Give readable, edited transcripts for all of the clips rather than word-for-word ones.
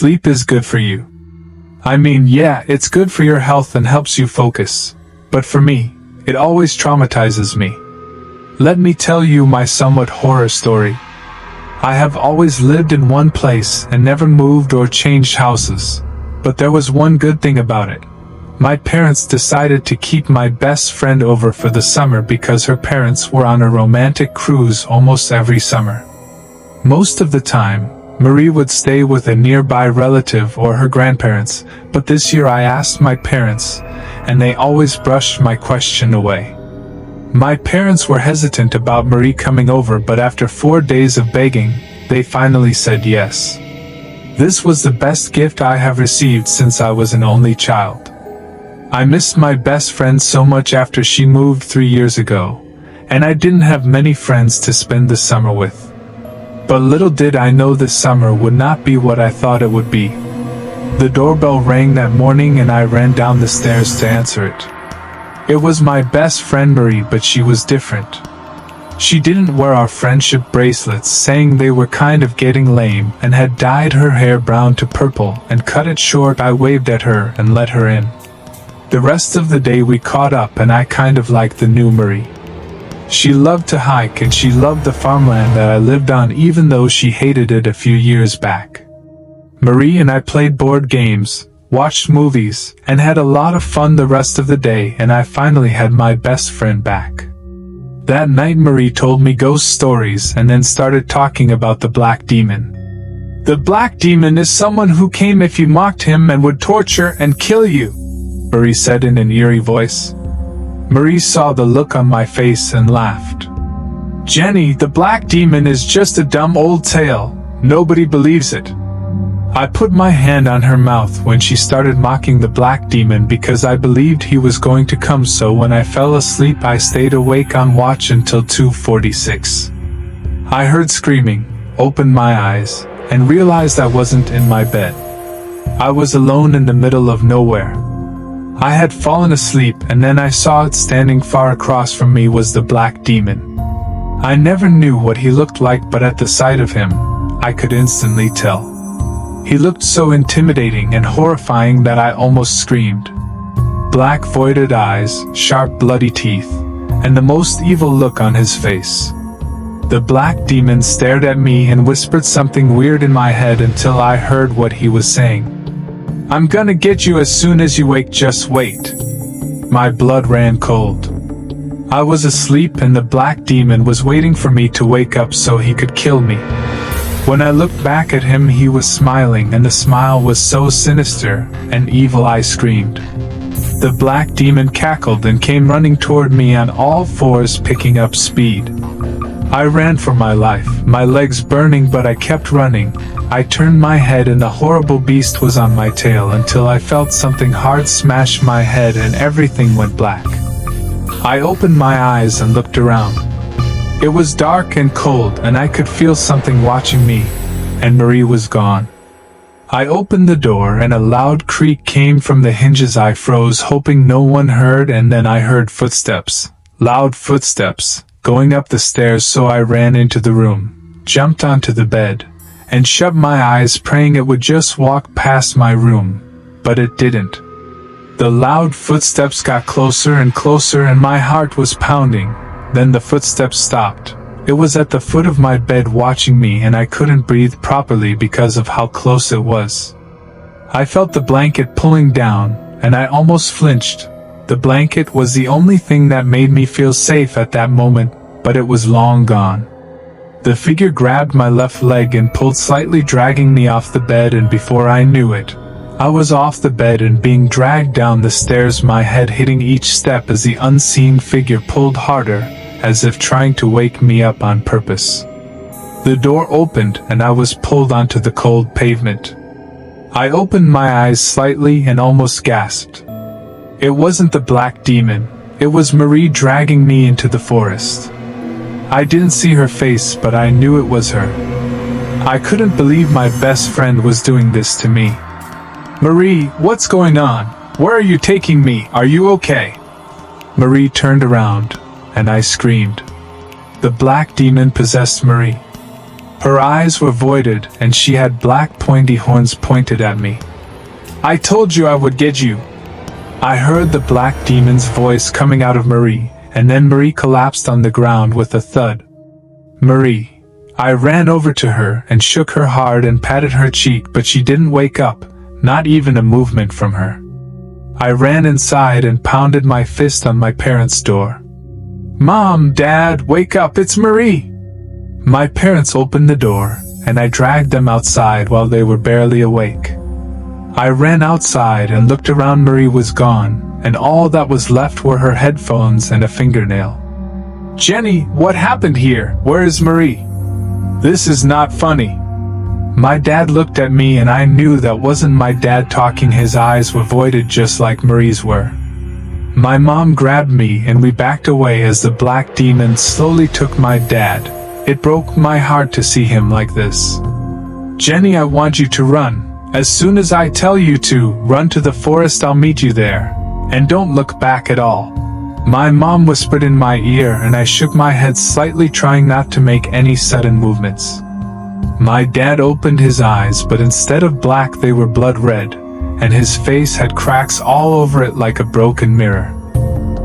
Sleep is good for you. I mean, yeah, it's good for your health and helps you focus. But for me, it always traumatizes me. Let me tell you my somewhat horror story. I have always lived in one place and never moved or changed houses. But there was one good thing about it. My parents decided to keep my best friend over for the summer because her parents were on a romantic cruise almost every summer. Most of the time, Marie would stay with a nearby relative or her grandparents, but this year I asked my parents, and they always brushed my question away. My parents were hesitant about Marie coming over, but after 4 days of begging, they finally said yes. This was the best gift I have received since I was an only child. I missed my best friend so much after she moved 3 years ago, and I didn't have many friends to spend the summer with. But little did I know this summer would not be what I thought it would be. The doorbell rang that morning and I ran down the stairs to answer it. It was my best friend Marie, but she was different. She didn't wear our friendship bracelets, saying they were kind of getting lame, and had dyed her hair brown to purple and cut it short. I waved at her and let her in. The rest of the day we caught up and I kind of liked the new Marie. She loved to hike and she loved the farmland that I lived on, even though she hated it a few years back. Marie and I played board games, watched movies, and had a lot of fun the rest of the day, and I finally had my best friend back. That night Marie told me ghost stories and then started talking about the Black Demon. The Black Demon is someone who came if you mocked him and would torture and kill you, Marie said in an eerie voice. Marie saw the look on my face and laughed. Jenny, the Black Demon is just a dumb old tale. Nobody believes it. I put my hand on her mouth when she started mocking the Black Demon because I believed he was going to come, so when I fell asleep I stayed awake on watch until 2:46. I heard screaming, opened my eyes, and realized I wasn't in my bed. I was alone in the middle of nowhere. I had fallen asleep and then I saw it standing far across from me was the Black Demon. I never knew what he looked like, but at the sight of him, I could instantly tell. He looked so intimidating and horrifying that I almost screamed. Black voided eyes, sharp bloody teeth, and the most evil look on his face. The Black Demon stared at me and whispered something weird in my head until I heard what he was saying. I'm gonna get you as soon as you wake, just wait. My blood ran cold. I was asleep and the Black Demon was waiting for me to wake up so he could kill me. When I looked back at him, he was smiling, and the smile was so sinister and evil I screamed. The Black Demon cackled and came running toward me on all fours, picking up speed. I ran for my life, my legs burning, but I kept running. I turned my head and the horrible beast was on my tail until I felt something hard smash my head and everything went black. I opened my eyes and looked around. It was dark and cold and I could feel something watching me, and Marie was gone. I opened the door and a loud creak came from the hinges. I froze, hoping no one heard, and then I heard footsteps, loud footsteps, going up the stairs, so I ran into the room, jumped onto the bed, and shut my eyes, praying it would just walk past my room, but it didn't. The loud footsteps got closer and closer and my heart was pounding. Then the footsteps stopped. It was at the foot of my bed watching me, and I couldn't breathe properly because of how close it was. I felt the blanket pulling down, and I almost flinched. The blanket was the only thing that made me feel safe at that moment, but it was long gone. The figure grabbed my left leg and pulled slightly, dragging me off the bed, and before I knew it, I was off the bed and being dragged down the stairs, my head hitting each step as the unseen figure pulled harder, as if trying to wake me up on purpose. The door opened and I was pulled onto the cold pavement. I opened my eyes slightly and almost gasped. It wasn't the Black Demon, it was Marie dragging me into the forest. I didn't see her face, but I knew it was her. I couldn't believe my best friend was doing this to me. Marie, what's going on? Where are you taking me? Are you okay? Marie turned around, and I screamed. The Black Demon possessed Marie. Her eyes were voided, and she had black pointy horns pointed at me. "I told you I would get you." I heard the black demon's voice coming out of Marie, and then Marie collapsed on the ground with a thud. "Marie." I ran over to her and shook her hard and patted her cheek, but she didn't wake up, not even a movement from her. I ran inside and pounded my fist on my parents' door. "Mom, Dad, wake up, it's Marie!" My parents opened the door, and I dragged them outside while they were barely awake. I ran outside and looked around. Marie was gone, and all that was left were her headphones and a fingernail. "Jenny, what happened here? Where is Marie? This is not funny." My dad looked at me, and I knew that wasn't my dad talking. His eyes were voided just like Marie's were. My mom grabbed me and we backed away as the black demon slowly took my dad. It broke my heart to see him like this. "Jenny, I want you to run. As soon as I tell you to, run to the forest. I'll meet you there. And don't look back at all." My mom whispered in my ear, and I shook my head slightly, trying not to make any sudden movements. My dad opened his eyes, but instead of black they were blood red, and his face had cracks all over it like a broken mirror.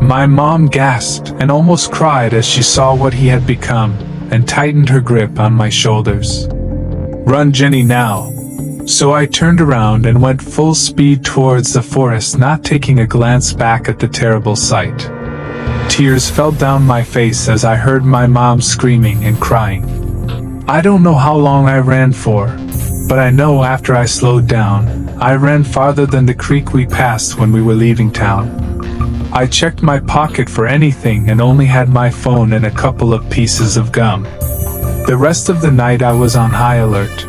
My mom gasped and almost cried as she saw what he had become, and tightened her grip on my shoulders. "Run, Jenny, now." So I turned around and went full speed towards the forest, not taking a glance back at the terrible sight. Tears fell down my face as I heard my mom screaming and crying. I don't know how long I ran for, but I know after I slowed down, I ran farther than the creek we passed when we were leaving town. I checked my pocket for anything and only had my phone and a couple of pieces of gum. The rest of the night I was on high alert.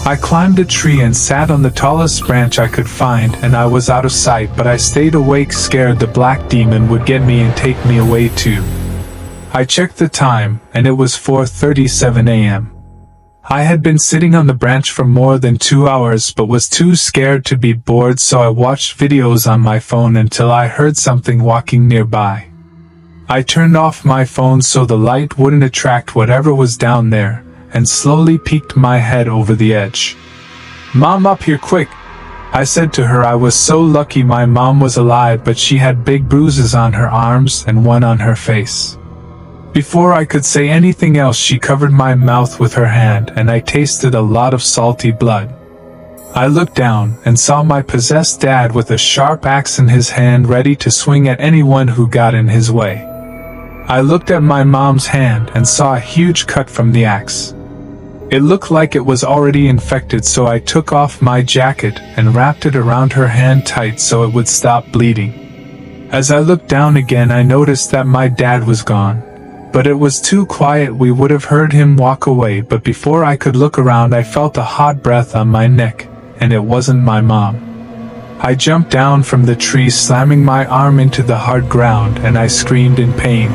I climbed a tree and sat on the tallest branch I could find, and I was out of sight, but I stayed awake, scared the black demon would get me and take me away too. I checked the time, and it was 4:37 a.m. I had been sitting on the branch for more than 2 hours but was too scared to be bored, so I watched videos on my phone until I heard something walking nearby. I turned off my phone so the light wouldn't attract whatever was down there, and slowly peeked my head over the edge. "Mom, up here quick!" I said to her. I was so lucky my mom was alive, but she had big bruises on her arms and one on her face. Before I could say anything else, she covered my mouth with her hand, and I tasted a lot of salty blood. I looked down and saw my possessed dad with a sharp axe in his hand, ready to swing at anyone who got in his way. I looked at my mom's hand and saw a huge cut from the axe. It looked like it was already infected, so I took off my jacket and wrapped it around her hand tight so it would stop bleeding. As I looked down again, I noticed that my dad was gone. But it was too quiet. We would have heard him walk away, but before I could look around I felt a hot breath on my neck, and it wasn't my mom. I jumped down from the tree, slamming my arm into the hard ground, and I screamed in pain.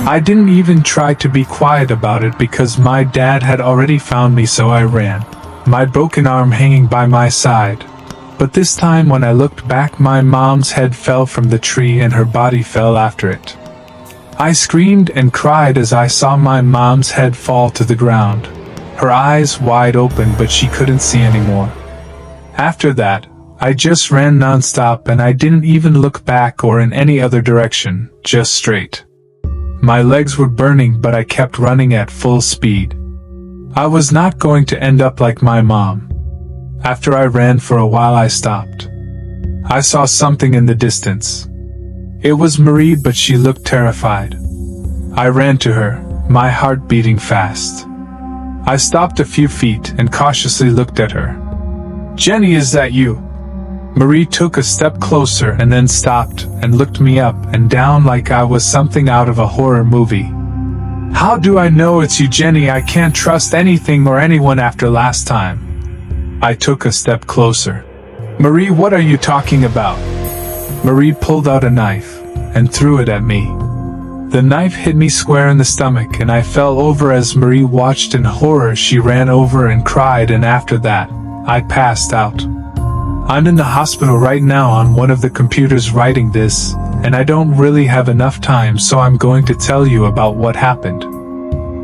I didn't even try to be quiet about it because my dad had already found me, so I ran, my broken arm hanging by my side. But this time when I looked back, my mom's head fell from the tree and her body fell after it. I screamed and cried as I saw my mom's head fall to the ground, her eyes wide open, but she couldn't see anymore. After that, I just ran nonstop, and I didn't even look back or in any other direction, just straight. My legs were burning, but I kept running at full speed. I was not going to end up like my mom. After I ran for a while, I stopped. I saw something in the distance. It was Marie, but she looked terrified. I ran to her, my heart beating fast. I stopped a few feet and cautiously looked at her. "Jenny, is that you?" Marie took a step closer and then stopped and looked me up and down like I was something out of a horror movie. "How do I know it's you, Jenny? I can't trust anything or anyone after last time." I took a step closer. "Marie, what are you talking about?" Marie pulled out a knife and threw it at me. The knife hit me square in the stomach, and I fell over as Marie watched in horror. She ran over and cried, and after that, I passed out. I'm in the hospital right now on one of the computers writing this, and I don't really have enough time, so I'm going to tell you about what happened.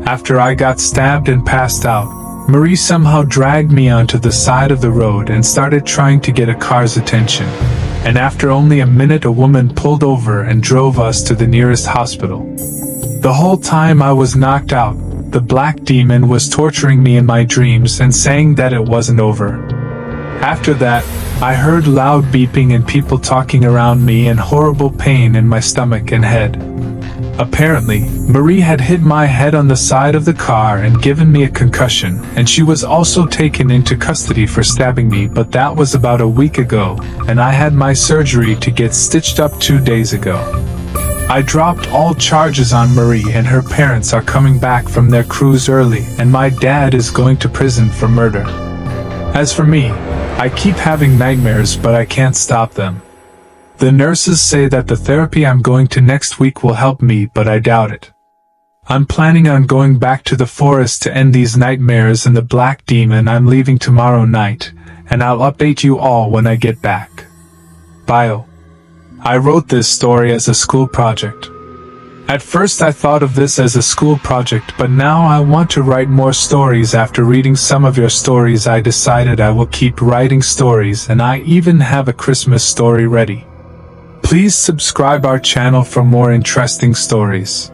After I got stabbed and passed out, Marie somehow dragged me onto the side of the road and started trying to get a car's attention. And after only a minute, a woman pulled over and drove us to the nearest hospital. The whole time I was knocked out, the black demon was torturing me in my dreams and saying that it wasn't over. After that, I heard loud beeping and people talking around me and horrible pain in my stomach and head. Apparently, Marie had hit my head on the side of the car and given me a concussion, and she was also taken into custody for stabbing me, but that was about a week ago, and I had my surgery to get stitched up 2 days ago. I dropped all charges on Marie, and her parents are coming back from their cruise early, and my dad is going to prison for murder. As for me, I keep having nightmares, but I can't stop them. The nurses say that the therapy I'm going to next week will help me, but I doubt it. I'm planning on going back to the forest to end these nightmares and the black demon. I'm leaving tomorrow night, and I'll update you all when I get back. Bio. I wrote this story as a school project. At first I thought of this as a school project, but now I want to write more stories. After reading some of your stories, I decided I will keep writing stories, and I even have a Christmas story ready. Please subscribe our channel for more interesting stories.